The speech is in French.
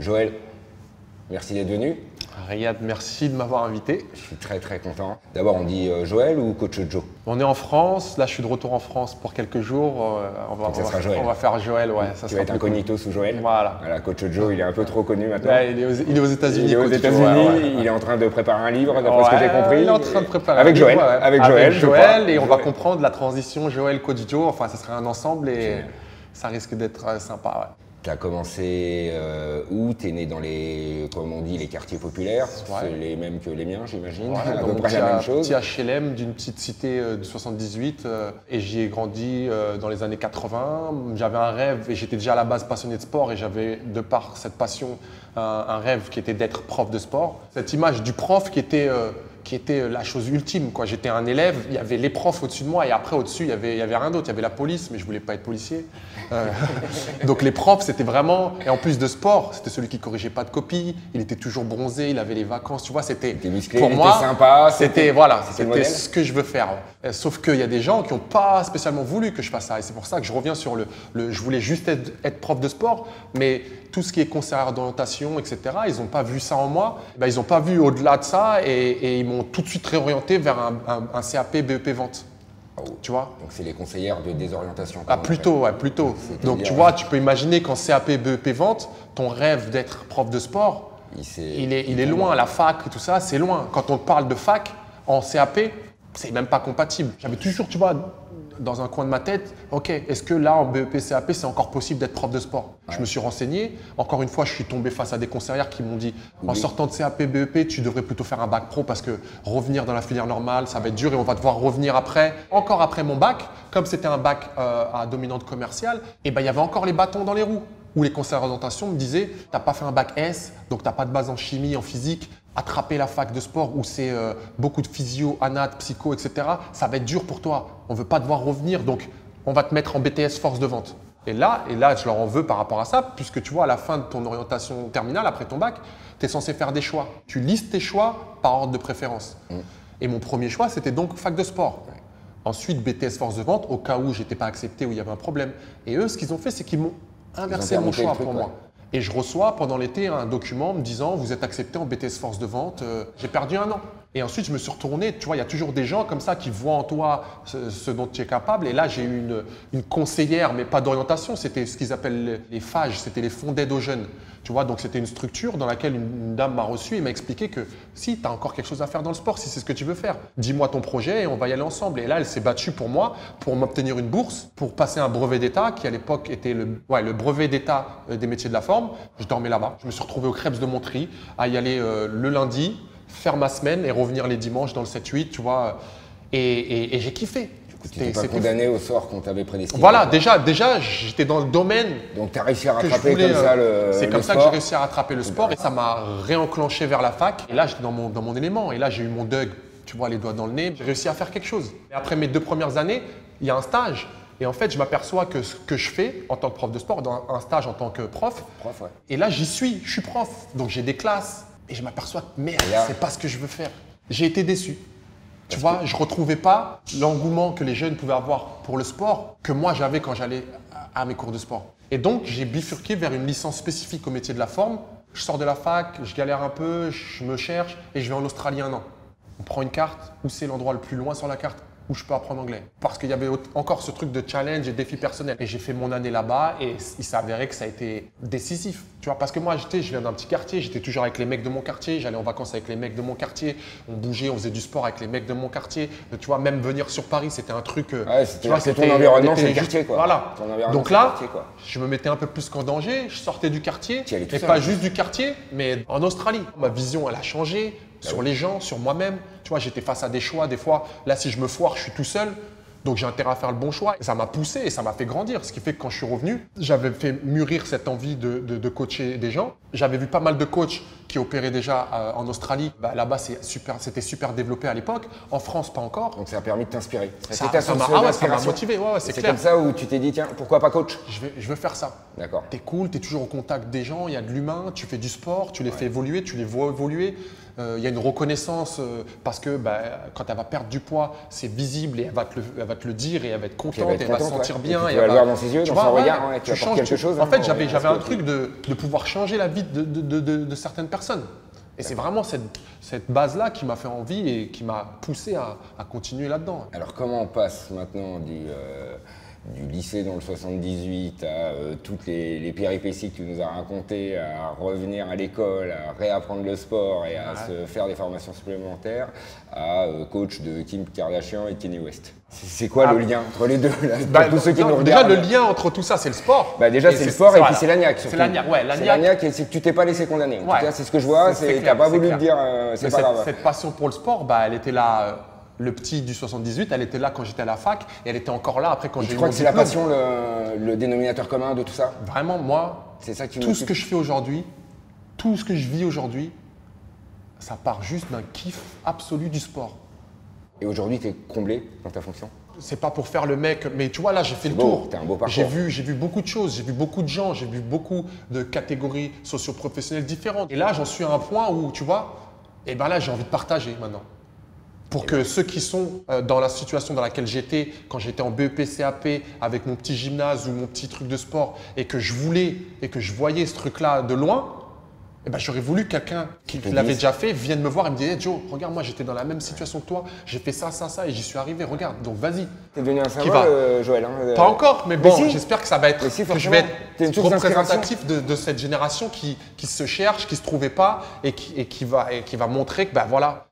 Joël, merci d'être venu. Riyad, merci de m'avoir invité. Je suis très content. D'abord, on dit Joël ou coach Joe? On est en France, là je suis de retour en France pour quelques jours. On va faire Joël, ouais. Tu vas être incognito sous Joël. Voilà. Coach Joe, il est un peu trop connu maintenant. Là, il est aux États-Unis. Il est aux États-Unis, il est en train de préparer un livre, d'après ce que j'ai compris. Il est en train de préparer avec un Joël, livre, avec Joël, et on va comprendre la transition Joël-Coach Joe. Enfin, ça sera un ensemble et ça risque d'être sympa. Ouais. Tu as commencé où? Tu es né dans les, comme on dit, les quartiers populaires. C'est les mêmes que les miens, j'imagine. Ouais, à peu près la même chose. Petit HLM d'une petite cité du 78 et j'y ai grandi dans les années 80. J'avais un rêve et j'étais déjà à la base passionné de sport et j'avais, de par cette passion, un rêve qui était d'être prof de sport. Cette image du prof qui était la chose ultime, quoi. J'étais un élève, il y avait les profs au-dessus de moi et après au-dessus, il y avait rien d'autre. Il y avait la police, mais je voulais pas être policier. Donc les profs, c'était vraiment… Et en plus de sport, c'était celui qui corrigeait pas de copie, il était toujours bronzé, il avait les vacances, tu vois, c'était… musclé, pour moi, sympa. C'était ce que je veux faire. Sauf qu'il y a des gens qui n'ont pas spécialement voulu que je fasse ça. Et c'est pour ça que je reviens sur je voulais juste être prof de sport, mais tout ce qui est conseillère d'orientation, etc., ils n'ont pas vu ça en moi. Ben, ils n'ont pas vu au-delà de ça et ils m'ont tout de suite réorienté vers un CAP BEP vente. Tu vois? Donc c'est les conseillères de désorientation. Plutôt, ouais, plutôt. Donc tu vois, tu peux imaginer qu'en CAP BEP vente, ton rêve d'être prof de sport, il est loin. La fac et tout ça, c'est loin. Quand on parle de fac en CAP, c'est même pas compatible. J'avais toujours, tu vois, dans un coin de ma tête, ok, est-ce que là en BEP CAP c'est encore possible d'être prof de sport? Je me suis renseigné. Encore une fois, je suis tombé face à des conseillères qui m'ont dit en sortant de CAP BEP, tu devrais plutôt faire un bac pro parce que revenir dans la filière normale, ça va être dur et on va devoir revenir après. Encore après mon bac, comme c'était un bac à dominante commerciale, et ben il y avait encore les bâtons dans les roues. Où les conseillers d'orientation me disaient, t'as pas fait un bac S, donc t'as pas de base en chimie, en physique. Attraper la fac de sport où c'est beaucoup de physio, anat, psycho, etc., ça va être dur pour toi. On ne veut pas devoir revenir, donc on va te mettre en BTS force de vente. Et là, je leur en veux par rapport à ça, puisque tu vois, à la fin de ton orientation terminale, après ton bac, tu es censé faire des choix. Tu listes tes choix par ordre de préférence. Et mon premier choix, c'était donc fac de sport. Ensuite, BTS force de vente, au cas où je n'étais pas accepté, où il y avait un problème. Et eux, ce qu'ils ont fait, c'est qu'ils m'ont inversé mon choix pour moi. Et je reçois pendant l'été un document me disant « Vous êtes accepté en BTS force de vente, j'ai perdu 1 an ». Et ensuite, je me suis retourné. Tu vois, il y a toujours des gens comme ça qui voient en toi ce dont tu es capable. Et là, j'ai eu une conseillère, mais pas d'orientation. C'était ce qu'ils appellent les FAGE, c'était les fonds d'aide aux jeunes. Tu vois, donc c'était une structure dans laquelle une dame m'a reçu et m'a expliqué que si, tu as encore quelque chose à faire dans le sport, si c'est ce que tu veux faire, dis-moi ton projet et on va y aller ensemble. Et là, elle s'est battue pour moi, pour m'obtenir une bourse, pour passer un brevet d'État qui à l'époque était le brevet d'État des métiers de la forme. Je dormais là-bas. Je me suis retrouvé au Crêpes de Montry à y aller le lundi, faire ma semaine et revenir les dimanches dans le 7-8, tu vois. Et j'ai kiffé. Tu n'étais pas condamné au sort qu'on t'avait prédestiné. Voilà, déjà j'étais dans le domaine. Donc tu as réussi à rattraper comme ça le C'est comme ça que sport. j'ai réussi à rattraper le sport et ça m'a réenclenché vers la fac. Et là, j'étais dans mon élément. Et là, j'ai eu mon DUG, tu vois, les doigts dans le nez. J'ai réussi à faire quelque chose. Et après mes 2 premières années, il y a un stage. Et en fait, je m'aperçois que ce que je fais en tant que prof de sport, dans un stage en tant que prof, et là, je suis prof. Donc j'ai des classes. Et je m'aperçois que merde, c'est pas ce que je veux faire. J'ai été déçu. Tu vois, je ne retrouvais pas l'engouement que les jeunes pouvaient avoir pour le sport que moi j'avais quand j'allais à mes cours de sport. Et donc, j'ai bifurqué vers une licence spécifique au métier de la forme. Je sors de la fac, je galère un peu, je me cherche et je vais en Australie 1 an. On prend une carte, où c'est l'endroit le plus loin sur la carte où je peux apprendre anglais. Parce qu'il y avait encore ce truc de challenge et défi personnel. Et j'ai fait mon année là-bas et il s'est avéré que ça a été décisif. Tu vois, parce que moi, je viens d'un petit quartier, j'étais toujours avec les mecs de mon quartier, j'allais en vacances avec les mecs de mon quartier, on bougeait, on faisait du sport avec les mecs de mon quartier. Tu vois, même venir sur Paris, c'était un truc… c'est ton environnement, c'est le quartier, quoi. Voilà. Donc là, je me mettais un peu plus qu'en danger, je sortais du quartier, et pas juste du quartier, mais en Australie. Ma vision, elle a changé. Sur les gens, sur moi-même. Tu vois, j'étais face à des choix. Des fois, là, si je me foire, je suis tout seul. Donc, j'ai intérêt à faire le bon choix. Et ça m'a poussé et ça m'a fait grandir. Ce qui fait que quand je suis revenu, j'avais fait mûrir cette envie de coacher des gens. J'avais vu pas mal de coachs qui opéraient déjà en Australie. Là-bas, c'était super développé à l'époque. En France, pas encore. Donc, ça a permis de t'inspirer. Ça m'a motivé. Ouais, c'est clair. C'est comme ça où tu t'es dit, tiens, pourquoi pas coach? Je veux faire ça. D'accord. T'es cool, t'es toujours au contact des gens, il y a de l'humain, tu fais du sport, tu les fais évoluer, tu les vois évoluer. y a une reconnaissance parce que quand elle va perdre du poids, c'est visible et elle va te le dire et elle va être contente et elle va se sentir bien. Tu vas le voir dans ses yeux, dans son regard, tu apportes quelque chose. En fait, j'avais un truc de pouvoir changer la vie de certaines personnes. Et c'est vraiment cette base-là qui m'a fait envie et qui m'a poussé à continuer là-dedans. Alors comment on passe maintenant du lycée dans le 78 à toutes les péripéties que tu nous as racontées, à revenir à l'école, à réapprendre le sport et à se faire des formations supplémentaires, à coach de Kim Kardashian et Kanye West. C'est quoi le lien entre les deux là, tous ceux qui nous regardent. Déjà, le lien entre tout ça, c'est le sport. Déjà, c'est le sport et puis c'est l'agnac. C'est l'agnac, ouais. L'agnac, c'est que tu t'es pas laissé condamner. En tout cas, c'est ce que je vois, tu n'as pas voulu te dire, c'est pas grave. Cette passion pour le sport, elle était là. Le petit du 78, elle était là quand j'étais à la fac et elle était encore là après quand j'ai eu mon diplôme. Tu crois que c'est la passion le dénominateur commun de tout ça? Vraiment, moi, tout ce que je fais aujourd'hui, tout ce que je vis aujourd'hui, ça part juste d'un kiff absolu du sport. Et aujourd'hui, tu es comblé dans ta fonction? C'est pas pour faire le mec, mais tu vois, là, j'ai fait le tour. T'as un beau parcours. J'ai vu beaucoup de choses, j'ai vu beaucoup de gens, j'ai vu beaucoup de catégories socio-professionnelles différentes. Et là, j'en suis à un point où, tu vois, et là, j'ai envie de partager maintenant. Pour que ceux qui sont dans la situation dans laquelle j'étais, quand j'étais en BEP, CAP, avec mon petit gymnase ou mon petit truc de sport, et que je voulais et que je voyais ce truc-là de loin, j'aurais voulu quelqu'un qui l'avait déjà fait vienne me voir et me dire hey, Joe, regarde, moi j'étais dans la même situation que toi, j'ai fait ça, ça, ça, et j'y suis arrivé, regarde, donc vas-y. T'es devenu un symbole, Joël. Pas encore, mais bon, j'espère que ça va être, que je vais être représentatif de cette génération qui se cherche, qui ne se trouvait pas et qui va montrer que voilà.